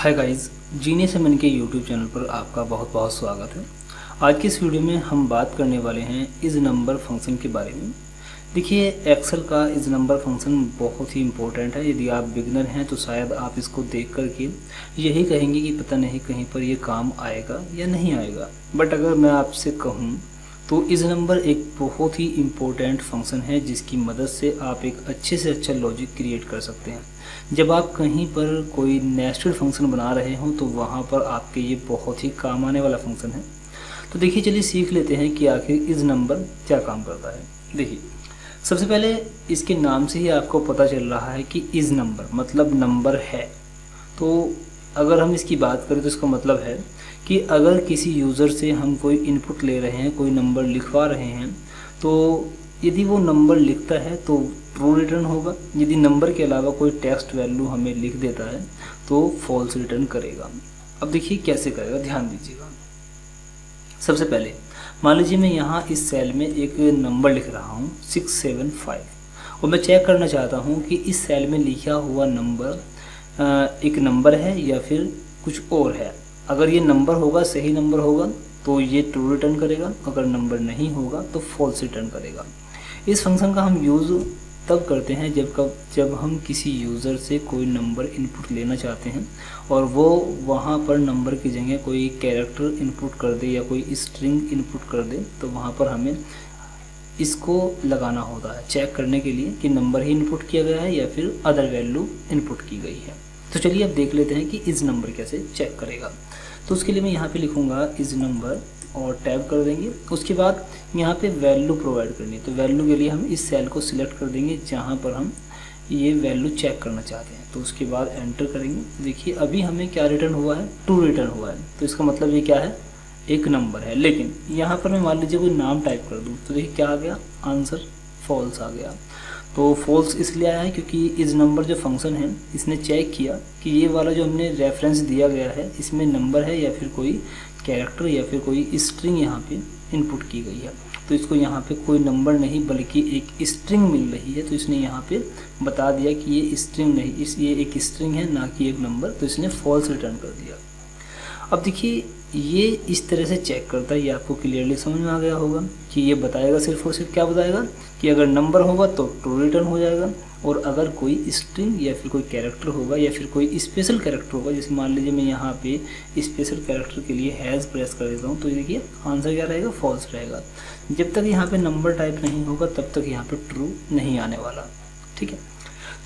Hi guys, जीने से मन के यूट्यूब चैनल पर आपका बहुत बहुत स्वागत है। आज की इस वीडियो में हम बात करने वाले हैं इज नंबर फंक्शन के बारे में। देखिए, एक्सेल का इज नंबर फंक्शन बहुत ही इम्पोर्टेंट है। यदि आप बिगनर हैं तो शायद आप इसको देख करके यही कहेंगे कि पता नहीं कहीं पर ये काम आएगा या नहीं आएगा। बट अगर मैं आपसे कहूँ तो इज नंबर एक बहुत ही इम्पोर्टेंट फंक्शन है जिसकी मदद से आप एक अच्छे से अच्छा लॉजिक क्रिएट कर सकते हैं। जब आप कहीं पर कोई नेस्टेड फंक्शन बना रहे हो तो वहाँ पर आपके ये बहुत ही काम आने वाला फंक्शन है। तो देखिए, चलिए सीख लेते हैं कि आखिर इज नंबर क्या काम करता है। देखिए, सबसे पहले इसके नाम से ही आपको पता चल रहा है कि इज नंबर मतलब नंबर है। तो अगर हम इसकी बात करें तो इसका मतलब है कि अगर किसी यूज़र से हम कोई इनपुट ले रहे हैं, कोई नंबर लिखवा रहे हैं, तो यदि वो नंबर लिखता है तो ट्रू रिटर्न होगा। यदि नंबर के अलावा कोई टेक्स्ट वैल्यू हमें लिख देता है तो फॉल्स रिटर्न करेगा। अब देखिए कैसे करेगा, ध्यान दीजिएगा। सबसे पहले मान लीजिए मैं यहाँ इस सेल में एक नंबर लिख रहा हूँ 675 और मैं चेक करना चाहता हूँ कि इस सेल में लिखा हुआ नंबर एक नंबर है या फिर कुछ और है। अगर ये नंबर होगा, सही नंबर होगा तो ये ट्रू रिटर्न करेगा, अगर नंबर नहीं होगा तो फॉल्स रिटर्न करेगा। इस फंक्शन का हम यूज़ तब करते हैं जब हम किसी यूज़र से कोई नंबर इनपुट लेना चाहते हैं और वो वहाँ पर नंबर की जगह कोई कैरेक्टर इनपुट कर दे या कोई स्ट्रिंग इनपुट कर दे, तो वहाँ पर हमें इसको लगाना होता है चेक करने के लिए कि नंबर ही इनपुट किया गया है या फिर अदर वैल्यू इनपुट की गई है। तो चलिए अब देख लेते हैं कि इस नंबर कैसे चेक करेगा। तो उसके लिए मैं यहाँ पे लिखूँगा इस नंबर और टैब कर देंगे। उसके बाद यहाँ पे वैल्यू प्रोवाइड करनी है, तो वैल्यू के लिए हम इस सेल को सिलेक्ट कर देंगे जहाँ पर हम ये वैल्यू चेक करना चाहते हैं। तो उसके बाद एंटर करेंगे। देखिए अभी हमें क्या रिटर्न हुआ है, ट्रू रिटर्न हुआ है। तो इसका मतलब ये क्या है, एक नंबर है। लेकिन यहाँ पर मैं मान लीजिए कोई नाम टाइप कर दूँ तो देखिए क्या आ गया, आंसर फॉल्स आ गया। तो फॉल्स इसलिए आया है क्योंकि इस नंबर जो फंक्शन है इसने चेक किया कि ये वाला जो हमने रेफरेंस दिया गया है इसमें नंबर है या फिर कोई कैरेक्टर या फिर कोई स्ट्रिंग यहाँ पे इनपुट की गई है। तो इसको यहाँ पे कोई नंबर नहीं बल्कि एक स्ट्रिंग मिल रही है, तो इसने यहाँ पे बता दिया कि ये स्ट्रिंग नहीं, ये एक स्ट्रिंग है ना कि एक नंबर, तो इसने फॉल्स रिटर्न कर दिया। अब देखिए ये इस तरह से चेक करता है, ये आपको क्लियरली समझ में आ गया होगा कि ये बताएगा सिर्फ और सिर्फ क्या बताएगा कि अगर नंबर होगा तो ट्रू रिटर्न हो जाएगा, और अगर कोई स्ट्रिंग या फिर कोई कैरेक्टर होगा या फिर कोई स्पेशल कैरेक्टर होगा, जैसे मान लीजिए मैं यहाँ पे स्पेशल कैरेक्टर के लिए हैज़ प्रेस कर देता हूँ, तो देखिए आंसर क्या रहेगा, फॉल्स रहेगा। जब तक यहाँ पे नंबर टाइप नहीं होगा तब तक यहाँ पे ट्रू नहीं आने वाला। ठीक है,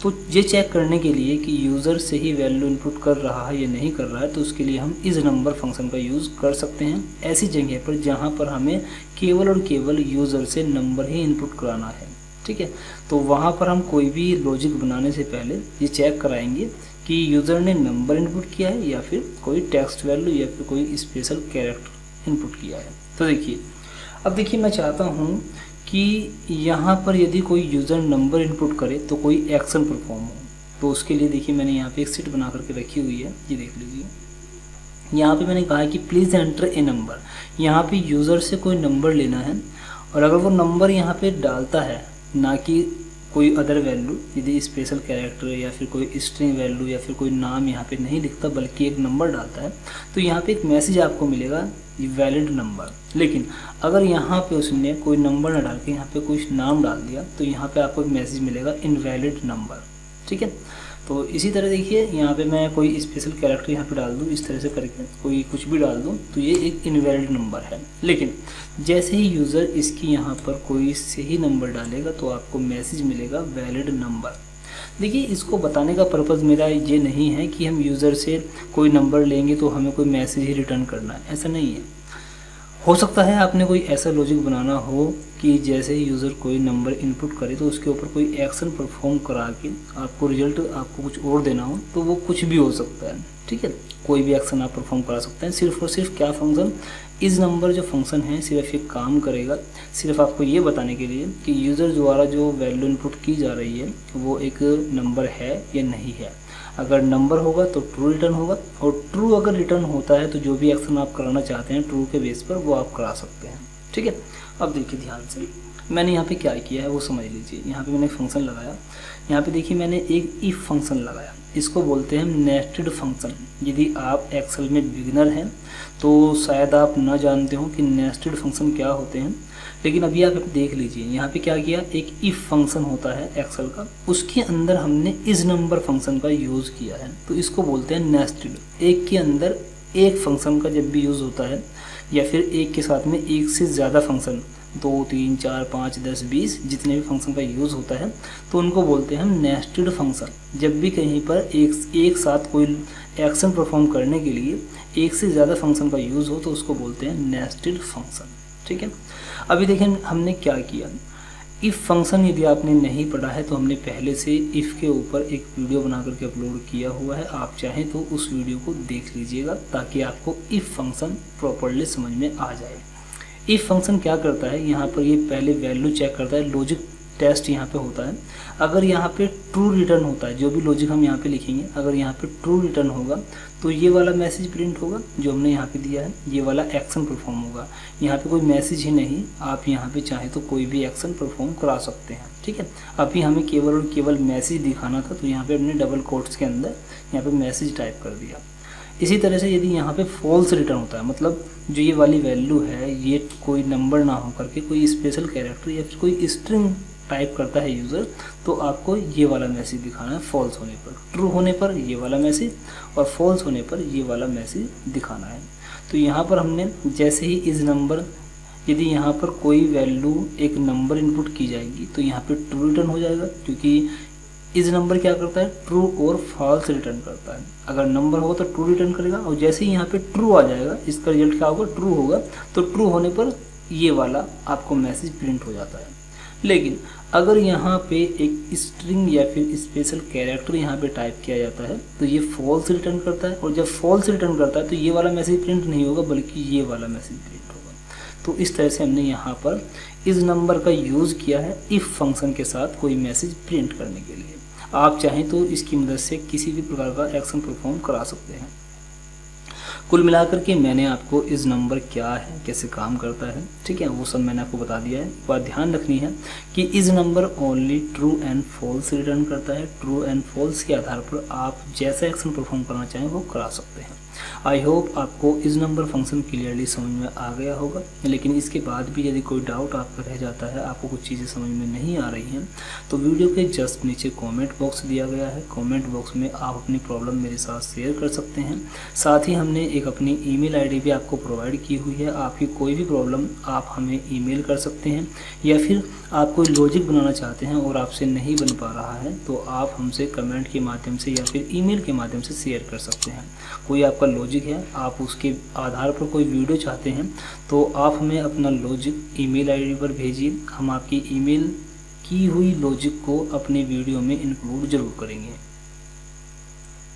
तो ये चेक करने के लिए कि यूज़र से ही वैल्यू इनपुट कर रहा है या नहीं कर रहा है, तो उसके लिए हम इस नंबर फंक्शन का यूज़ कर सकते हैं ऐसी जगह पर जहाँ पर हमें केवल और केवल यूज़र से नंबर ही इनपुट कराना है। ठीक है, तो वहाँ पर हम कोई भी लॉजिक बनाने से पहले ये चेक कराएंगे कि यूज़र ने नंबर इनपुट किया है या फिर कोई टेक्स्ट वैल्यू या फिर कोई स्पेशल कैरेक्टर इनपुट किया है। तो देखिए अब देखिए मैं चाहता हूँ कि यहाँ पर यदि कोई यूज़र नंबर इनपुट करे तो कोई एक्शन परफॉर्म हो। तो उसके लिए देखिए मैंने यहाँ पे एक शीट बना करके रखी हुई है, ये देख लीजिए। यहाँ पे मैंने कहा है कि प्लीज़ एंटर ए नंबर। यहाँ पे यूज़र से कोई नंबर लेना है और अगर वो नंबर यहाँ पे डालता है ना कि कोई अदर वैल्यू, यदि स्पेशल कैरेक्टर या फिर कोई स्ट्रिंग वैल्यू या फिर कोई नाम यहाँ पे नहीं लिखता बल्कि एक नंबर डालता है, तो यहाँ पे एक मैसेज आपको मिलेगा वैलिड नंबर। लेकिन अगर यहाँ पे उसने कोई नंबर ना डाल के यहाँ पे कोई नाम डाल दिया तो यहाँ पे आपको एक मैसेज मिलेगा इनवैलिड नंबर। ठीक है, तो इसी तरह देखिए यहाँ पे मैं कोई स्पेशल कैरेक्टर यहाँ पे डाल दूँ, इस तरह से करके कोई कुछ भी डाल दूँ तो ये एक इनवैलिड नंबर है। लेकिन जैसे ही यूज़र इसकी यहाँ पर कोई सही नंबर डालेगा तो आपको मैसेज मिलेगा वैलिड नंबर। देखिए इसको बताने का पर्पज़ मेरा ये नहीं है कि हम यूज़र से कोई नंबर लेंगे तो हमें कोई मैसेज ही रिटर्न करना है, ऐसा नहीं है। हो सकता है आपने कोई ऐसा लॉजिक बनाना हो कि जैसे ही यूज़र कोई नंबर इनपुट करे तो उसके ऊपर कोई एक्शन परफॉर्म करा के आपको रिजल्ट आपको कुछ और देना हो, तो वो कुछ भी हो सकता है। ठीक है, कोई भी एक्शन आप परफॉर्म करा सकते हैं। सिर्फ और सिर्फ क्या फंक्शन, इस नंबर जो फंक्शन है सिर्फ ये काम करेगा सिर्फ आपको ये बताने के लिए कि यूज़र द्वारा जो वैल्यू इनपुट की जा रही है वो एक नंबर है या नहीं है। अगर नंबर होगा तो ट्रू रिटर्न होगा, और ट्रू अगर रिटर्न होता है तो जो भी एक्शन आप कराना चाहते हैं ट्रू के बेस पर वो आप करा सकते हैं। ठीक है, अब देखिए ध्यान से मैंने यहाँ पे क्या किया है वो समझ लीजिए। यहाँ पे मैंने एक फंक्शन लगाया, यहाँ पे देखिए मैंने एक इफ फंक्शन लगाया। इसको बोलते हैं नेस्टेड फंक्शन। यदि आप एक्सेल में बिगिनर हैं तो शायद आप न जानते हो कि नेस्टेड फंक्शन क्या होते हैं, लेकिन अभी आप देख लीजिए यहाँ पे क्या किया, एक इफ फंक्शन होता है एक्सेल का, उसके अंदर हमने इस नंबर फंक्शन का यूज़ किया है, तो इसको बोलते हैं नेस्टेड। एक के अंदर एक फंक्शन का जब भी यूज़ होता है या फिर एक के साथ में एक से ज़्यादा फंक्शन, 2 3 4 5 10 20 जितने भी फंक्शन का यूज़ होता है तो उनको बोलते हैं हम नेस्टेड फंक्शन। जब भी कहीं पर एक साथ कोई एक्शन परफॉर्म करने के लिए एक से ज़्यादा फंक्शन का यूज़ हो तो उसको बोलते हैं नेस्टेड फंक्शन। ठीक है, अभी देखें हमने क्या किया। इफ़ फंक्शन यदि आपने नहीं पढ़ा है तो हमने पहले से इफ़ के ऊपर एक वीडियो बना करके अपलोड किया हुआ है, आप चाहें तो उस वीडियो को देख लीजिएगा ताकि आपको इफ़ फंक्शन प्रॉपर्ली समझ में आ जाए। इफ़ फंक्शन क्या करता है, यहाँ पर ये पहले वैल्यू चेक करता है, लॉजिक टेस्ट यहाँ पे होता है। अगर यहाँ पे ट्रू रिटर्न होता है, जो भी लॉजिक हम यहाँ पे लिखेंगे, अगर यहाँ पे ट्रू रिटर्न होगा तो ये वाला मैसेज प्रिंट होगा जो हमने यहाँ पे दिया है, ये वाला एक्शन परफॉर्म होगा। यहाँ पे कोई मैसेज ही नहीं, आप यहाँ पे चाहे तो कोई भी एक्शन परफॉर्म करा सकते हैं। ठीक है, अभी हमें केवल और केवल मैसेज दिखाना था तो यहाँ पे हमने डबल कोट्स के अंदर यहाँ पे मैसेज टाइप कर दिया। इसी तरह से यदि यहाँ पे फॉल्स रिटर्न होता है, मतलब जो ये वाली वैल्यू है ये कोई नंबर ना हो करके कोई स्पेशल कैरेक्टर या फिर कोई स्ट्रिंग टाइप करता है यूज़र, तो आपको ये वाला मैसेज दिखाना है फॉल्स होने पर। ट्रू होने पर ये वाला मैसेज और फॉल्स होने पर ये वाला मैसेज दिखाना है। तो यहाँ पर हमने जैसे ही इस नंबर, यदि यहाँ पर कोई वैल्यू एक नंबर इनपुट की जाएगी तो यहाँ पे ट्रू रिटर्न हो जाएगा, क्योंकि इस नंबर क्या करता है, ट्रू और फॉल्स रिटर्न करता है। अगर नंबर होगा तो ट्रू रिटर्न करेगा और जैसे ही यहाँ पे ट्रू आ जाएगा इसका रिजल्ट क्या होगा, ट्रू होगा। तो ट्रू होने पर ये वाला आपको मैसेज प्रिंट हो जाता है। लेकिन अगर यहाँ पे एक स्ट्रिंग या फिर स्पेशल कैरेक्टर यहाँ पे टाइप किया जाता है तो ये फॉल्स रिटर्न करता है, और जब फॉल्स रिटर्न करता है तो ये वाला मैसेज प्रिंट नहीं होगा बल्कि ये वाला मैसेज प्रिंट होगा। तो इस तरह से हमने यहाँ पर इस नंबर का यूज़ किया है इफ़ फंक्शन के साथ कोई मैसेज प्रिंट करने के लिए। आप चाहें तो इसकी मदद से किसी भी प्रकार का एक्शन परफॉर्म करा सकते हैं। कुल मिलाकर के मैंने आपको इस नंबर क्या है, कैसे काम करता है, ठीक है, वो सब मैंने आपको बता दिया है। बात ध्यान रखनी है कि इस number only true and false return करता है। ट्रू एंड फॉल्स के आधार पर आप जैसा एक्शन परफॉर्म करना चाहें वो करा सकते हैं। आई होप आपको इस नंबर फंक्शन क्लियरली समझ में आ गया होगा, लेकिन इसके बाद भी यदि कोई डाउट आपका रह जाता है, आपको कुछ चीज़ें समझ में नहीं आ रही हैं, तो वीडियो के जस्ट नीचे कमेंट बॉक्स दिया गया है। कमेंट बॉक्स में आप अपनी प्रॉब्लम मेरे साथ शेयर कर सकते हैं। साथ ही हमने एक अपनी ईमेल आईडी भी आपको प्रोवाइड की हुई है। आपकी कोई भी प्रॉब्लम आप हमें ईमेल कर सकते हैं, या फिर आप कोई लॉजिक बनाना चाहते हैं और आपसे नहीं बन पा रहा है तो आप हमसे कमेंट के माध्यम से या फिर ईमेल के माध्यम से शेयर कर सकते हैं। कोई आपका लॉजिक है, आप उसके आधार पर कोई वीडियो चाहते हैं तो आप हमें अपना लॉजिक ईमेल आईडी पर भेजिए। हम आपकी ईमेल की हुई लॉजिक को अपने वीडियो में इंक्लूड ज़रूर करेंगे।